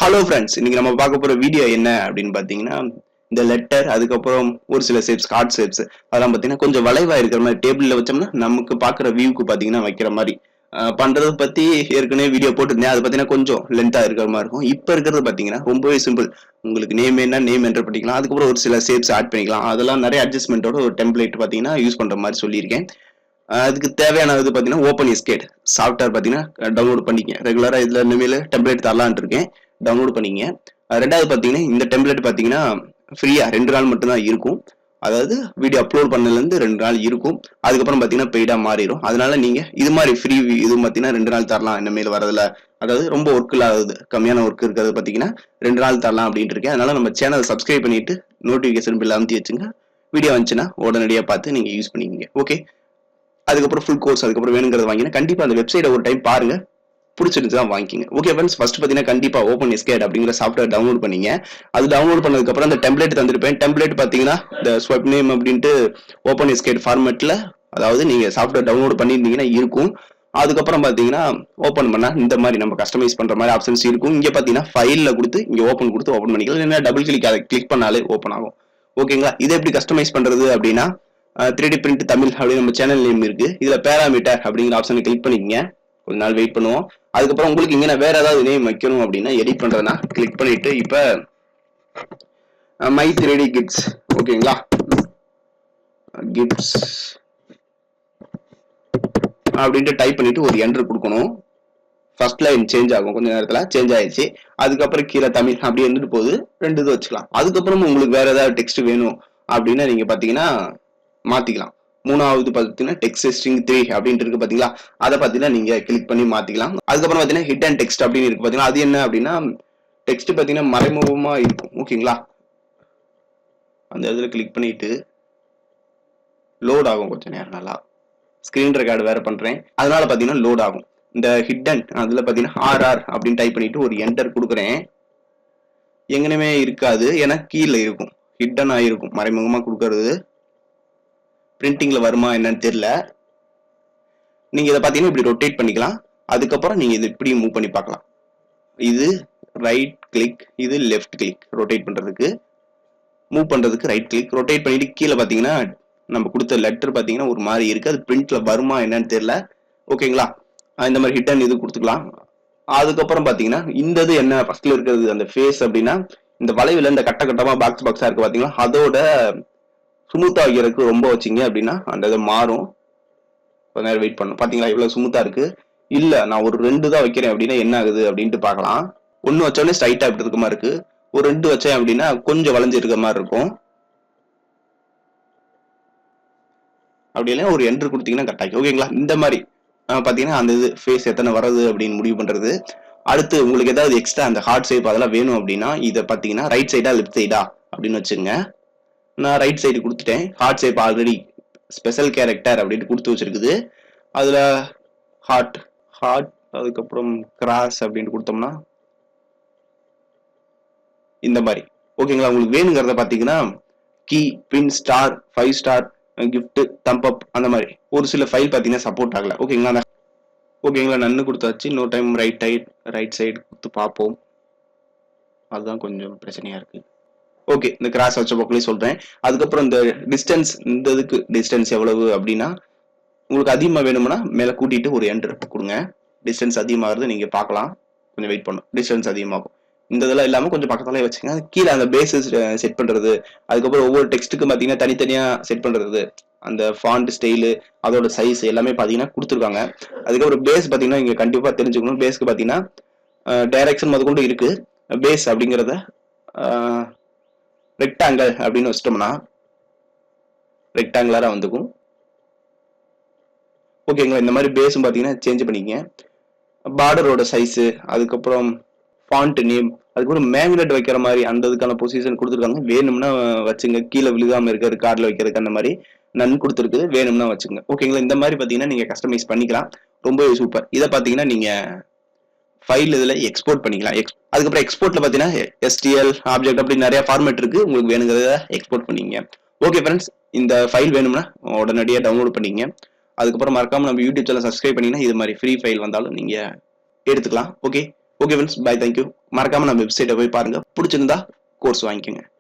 Hello friends, இன்னைக்கு நம்ம பார்க்க போற வீடியோ என்ன அப்படின்னு பார்த்தீங்கன்னா, இந்த லெட்டர் அதுக்கப்புறம் ஒரு சில ஷேப்ஸ், ஹார்ட் ஷேப்ஸ் அதெல்லாம் பார்த்தீங்கன்னா கொஞ்சம் வளைவா இருக்கிற மாதிரி டேபிள்ல வச்சோம்னா நமக்கு பார்க்குற வியூக்கு பார்த்தீங்கன்னா வைக்கிற மாதிரி பண்றதை பத்தி ஏற்கனவே வீடியோ போட்டிருந்தேன். அது பார்த்தீங்கன்னா கொஞ்சம் லென்த்தா இருக்கிற மாதிரி இருக்கும். இப்போ இருக்கிறது பார்த்தீங்கன்னா ரொம்பவே சிம்பிள். உங்களுக்கு நேம் என்ன நேம் என்டர் பண்ணிக்கலாம். அதுக்கப்புறம் ஒரு சில ஷேப்ஸ் ஆட் பண்ணிக்கலாம். அதெல்லாம் நிறைய அட்ஜஸ்ட்மெண்ட்டோட ஒரு டெம்ப்ளேட் பார்த்தீங்கன்னா யூஸ் பண்ற மாதிரி சொல்லியிருக்கேன். அதுக்கு தேவையான இது பார்த்தீங்கன்னா ஓப்பன் எஸ்கேட் சாஃப்ட்வேர் பார்த்தீங்கன்னா டவுன்லோட் பண்ணிக்கங்க. ரெகுலராக இதில் இனிமேல் டெம்ப்ளேட் தரலான் இருக்கேன், டவுன்லோட் பண்ணிங்க. ரெண்டாவது பார்த்தீங்கன்னா இந்த டெம்ப்ளேட் பார்த்தீங்கன்னா ஃப்ரீயாக 2 நாள் மட்டும்தான் இருக்கும். அதாவது வீடியோ அப்லோட் பண்ணதுலேருந்து 2 நாள் இருக்கும். அதுக்கப்புறம் பார்த்தீங்கன்னா பெய்டாக மாறிடும். அதனால நீங்கள் இது மாதிரி ஃப்ரீ இது பார்த்தீங்கன்னா 2 நாள் தரலாம் இனிமேல் வரதில். அதாவது ரொம்ப ஒர்க் இல்லாதது கம்மியான ஒர்க் இருக்கிறது பார்த்தீங்கன்னா 2 நாள் தரலாம் அப்படின்ட்டு இருக்கேன். அதனால நம்ம சேனலை சப்ஸ்கிரைப் பண்ணிட்டு நோட்டிஃபிகேஷன் பில் அமுத்தி வச்சுங்க. வீடியோ வந்துச்சுன்னா உடனடியாக பார்த்து நீங்கள் யூஸ் பண்ணிக்கிங்க. ஓகே, அதுக்கப்புறம் ஃபுல் கோர்ஸ் அதுக்கப்புறம் வேணுங்கிறத வாங்கினா கண்டிப்பா அந்த வெப்சைட்டை ஒரு டைம் பாருங்க, பிடிச்சிருந்துச்சு தான் வாங்கிக்கிங்க. ஓகே ஃப்ரெண்ட்ஸ், ஃபர்ஸ்ட் பார்த்தீங்கன்னா கண்டிப்பா ஓப்பன் எஸ்கேட் அப்படிங்கிற சாஃப்ட்வேர் டவுன்லோட் பண்ணீங்க. அது டவுன்லோட் பண்ணதுக்கப்புறம் அந்த டெம்ப்ளேட் தந்திருப்பேன். டெம்ப்ளேட் பார்த்தீங்கன்னா இந்த ஸ்வைப் நேம் அப்படின்ட்டு ஓப்பன் எஸ்கேட் ஃபார்மேட்ல, அதாவது நீங்க சாஃப்ட்வேர் டவுன்லோட் பண்ணியிருந்தீங்கன்னா இருக்கும். அதுக்கப்புறம் பார்த்தீங்கன்னா ஓப்பன் பண்ணா இந்த மாதிரி நம்ம கஸ்டமைஸ் பண்ற மாதிரி ஆப்ஷன்ஸ் இருக்கும். இங்க பார்த்தீங்கன்னா ஃபைல்ல கொடுத்து இங்க ஓப்பன் கொடுத்து ஓப்பன் பண்ணிக்கலாம். இல்லைன்னா டபுள் கிளிக் அதை கிளிக் பண்ணாலே ஓப்பன் ஆகும். ஓகேங்களா, இதை எப்படி கஸ்டமைஸ் பண்றது அப்படின்னா 3D பிரிண்ட் தமிழ் அப்படின்னு நம்ம சேனல் நேம் இருக்கு. இதுல பேராமீட்டர் அப்படிங்கிற ஆப்ஷனை கிளிக் பண்ணிக்கங்க. கொஞ்ச நாள் வெயிட் பண்ணுவோம். அதுக்கப்புறம் உங்களுக்கு இங்க வேற ஏதாவது நேம் வைக்கணும் அப்படின்னா எடிட் பண்றதுனா கிளிக் பண்ணிட்டு இப்ப மை 3D கிட்ஸ், ஓகேங்களா, கிட்ஸ் அப்படின்ட்டு டைப் பண்ணிட்டு ஒரு என்டர் கொடுக்கணும். ஃபர்ஸ்ட் லைன் சேஞ்ச் ஆகும், கொஞ்ச நேரத்துல சேஞ்ச் ஆயிடுச்சு. அதுக்கப்புறம் கீழே தமிழ் அப்படி இருந்துட்டு போகுது. 2 இது வச்சுக்கலாம். அதுக்கப்புறம் உங்களுக்கு வேற ஏதாவது டெக்ஸ்ட் வேணும் அப்படின்னா நீங்க பாத்தீங்கன்னா மாத்திக்கலாம். மூணாவது பார்த்தீங்கன்னா டெக்ஸ்ட் ஸ்ட்ரிங் 3 அப்படின்ட்டு இருக்கு பாத்தீங்களா, அதை பார்த்தீங்கன்னா நீங்க கிளிக் பண்ணி மாத்திக்கலாம். அதுக்கப்புறம் பார்த்தீங்கன்னா ஹிட் அண்ட் டெக்ஸ்ட் அப்படின்னு இருக்கு பாத்தீங்கன்னா, அது என்ன அப்படின்னா டெக்ஸ்ட் பார்த்தீங்கன்னா மறைமுகமா இருக்கும். ஓகேங்களா, அந்த இடத்துல கிளிக் பண்ணிட்டு லோட் ஆகும் கொஞ்ச நேரம். நல்லா ஸ்கிரீன் ரெக்கார்டு வேற பண்றேன், அதனால பார்த்தீங்கன்னா லோட் ஆகும். இந்த ஹிடன் அதுல பார்த்தீங்கன்னா ஆர்ஆர் அப்படின்னு டைப் பண்ணிட்டு ஒரு என்டர் கொடுக்குறேன். எங்கனமே இருக்காது, ஏன்னா கீழே இருக்கும், ஹிடன் ஆயிருக்கும், மறைமுகமா கொடுக்கறது. பிரிண்டிங்ல வருமா என்னன்னு தெரியல. நீங்க இதை பார்த்தீங்கன்னா இப்படி ரொட்டேட் பண்ணிக்கலாம். அதுக்கப்புறம் நீங்க இது இப்படி மூவ் பண்ணி பார்க்கலாம். இது ரைட் கிளிக், இது லெஃப்ட் கிளிக். ரொட்டேட் பண்றதுக்கு மூவ் பண்றதுக்கு ரைட் கிளிக். ரொட்டேட் பண்ணிட்டு கீழே பார்த்தீங்கன்னா நம்ம கொடுத்த லெட்டர் பார்த்தீங்கன்னா ஒரு மாதிரி இருக்கு, அது பிரிண்ட்ல வருமா என்னன்னு தெரியல. ஓகேங்களா, இந்த மாதிரி ஹிடன் இது கொடுத்துக்கலாம். அதுக்கப்புறம் பார்த்தீங்கன்னா இந்த இது என்ன ஃபர்ஸ்ட்ல இருக்கிறது அந்த ஃபேஸ் அப்படின்னா இந்த வளைவுல இந்த கட்ட கட்டமா பாக்ஸ் பாக்ஸா இருக்கு பாத்தீங்களா, அதோட ஸ்மூத்தா வைக்கிறதுக்கு ரொம்ப வச்சிங்க அப்படின்னா அந்த இதை மாறும். கொஞ்ச நேரம் வெயிட் பண்ணும். பாத்தீங்களா இவ்வளவு ஸ்மூத்தா இருக்கு. இல்ல நான் ஒரு 2 தான் வைக்கிறேன் அப்படின்னா என்ன ஆகுது அப்படின்ட்டு பார்க்கலாம். 1 வச்சோடனே ஸ்ட்ரைட்டா இப்படி இருக்க மாதிரி இருக்கு. ஒரு 2 வச்சேன் அப்படின்னா கொஞ்சம் வளைஞ்சு இருக்க மாதிரி இருக்கும். அப்படி இல்லைன்னா ஒரு என்ட்ரு கொடுத்தீங்கன்னா கரெக்ட் ஆகி. ஓகேங்களா, இந்த மாதிரி பாத்தீங்கன்னா அந்த இது ஃபேஸ் எத்தனை வருது அப்படின்னு முடிவு பண்றது. அடுத்து உங்களுக்கு ஏதாவது எக்ஸ்ட்ரா அந்த ஹார்ட் ஷேப் அதெல்லாம் வேணும் அப்படின்னா இதை பாத்தீங்கன்னா ரைட் சைடா லெஃப்ட் சைடா அப்படின்னு வச்சுங்க. நான் ரைட் சைடு கொடுத்துட்டேன். Heart shape already special character அப்படின்னு கொடுத்து வச்சிருக்குது. அதுல ஹார்ட் ஹார்ட் அதுக்கப்புறம் கிராஸ் அப்படின்னு கொடுத்தோம்னா இந்த மாதிரி. ஓகேங்களா, உங்களுக்கு வேணுங்கிறத பாத்தீங்கன்னா கீ, பின், ஸ்டார், 5 ஸ்டார், கிஃப்ட், தம்ப் அப் அந்த மாதிரி ஒரு சில ஃபைல் பாத்தீங்கன்னா சப்போர்ட் ஆகல. ஓகேங்களா, ஓகேங்களா நன்னு கொடுத்தாச்சு. இன்னொரு டைம் ரைட் சைடு கொடுத்து பார்ப்போம். அதுதான் கொஞ்சம் பிரச்சனையா இருக்கு. ஓகே, இந்த கிராஸ் வச்ச பக்கமே சொல்றேன். அதுக்கப்புறம் இந்த டிஸ்டன்ஸ், இந்த இதுக்கு டிஸ்டன்ஸ் எவ்வளவு அப்படின்னா உங்களுக்கு அதிகமா வேணும்னா மேல கூட்டிட்டு ஒரு என்டர் கொடுங்க. டிஸ்டன்ஸ் அதிகமாகிறது நீங்க பார்க்கலாம். கொஞ்சம் வெயிட் பண்ணும், டிஸ்டன்ஸ் அதிகமாகும். இந்த இதெல்லாம் இல்லாம கொஞ்சம் பக்கத்துல வச்சுங்க. கீழே அந்த பேசஸ் செட் பண்றது, அதுக்கப்புறம் ஒவ்வொரு டெக்ஸ்ட்டுக்கு பாத்தீங்கன்னா தனித்தனியா செட் பண்றது, அந்த ஃபாண்ட் ஸ்டைலு அதோட சைஸ் எல்லாமே பாத்தீங்கன்னா கொடுத்துருக்காங்க. அதுக்கப்புறம் பேஸ் பாத்தீங்கன்னா இங்க கண்டிப்பா தெரிஞ்சுக்கணும். பேஸ்க்கு பாத்தீங்கன்னா டைரக்ஷன் முதற்கொண்டு இருக்கு. பேஸ் அப்படிங்கிறத ரெக்டாங்கிள் அப்படின்னு வச்சிட்டோம்னா ரெக்டாங்குலரா வந்துக்கும். ஓகேங்களா, இந்த மாதிரி பேஸும் பாத்தீங்கன்னா சேஞ்ச் பண்ணிக்கங்க. பார்டரோட சைஸ், அதுக்கப்புறம் ஃபாண்ட் நேம், அதுக்கப்புறம் மேக்னெட் வைக்கிற மாதிரி அந்த இதுக்கான பொசிஷன் கொடுத்துருக்காங்க. வேணும்னா வச்சுங்க, கீழே விழுகாம இருக்கிறது, கார்ல வைக்கிறதுக்கு அந்த மாதிரி நன் கொடுத்துருக்கு. வேணும்னா வச்சுங்க. ஓகேங்களா, இந்த மாதிரி பாத்தீங்கன்னா நீங்க கஸ்டமைஸ் பண்ணிக்கலாம். ரொம்பவே சூப்பர். இதை பாத்தீங்கன்னா நீங்க ஃபைல் இதுல எக்ஸ்போர்ட் பண்ணிக்கலாம். அதுக்கப்புறம் எக்ஸ்போர்ட்ல பாத்தீங்கன்னா STL ஆப்ஜெக்ட் அப்படி நிறைய ஃபார்மேட் இருக்கு. உங்களுக்கு வேணுங்கிறத எக்ஸ்போர்ட் பண்ணிங்க. ஓகே ஃப்ரெண்ட்ஸ், இந்த ஃபைல் வேணும்னா உடனடியாக டவுன்லோட் பண்ணிங்க. அதுக்கப்புறம் மறக்காம நம்ம யூடியூப் சேனல் சப்ஸ்கிரைப் பண்ணீங்கன்னா இது மாதிரி ஃப்ரீ ஃபைல் வந்தாலும் நீங்க எடுத்துக்கலாம். Okay, okay friends, bye, thank you. மறக்காம நம்ம வெப்சைட்டை போய் பாருங்க, பிடிச்சிருந்தா கோர்ஸ் வாங்கிக்கோங்க.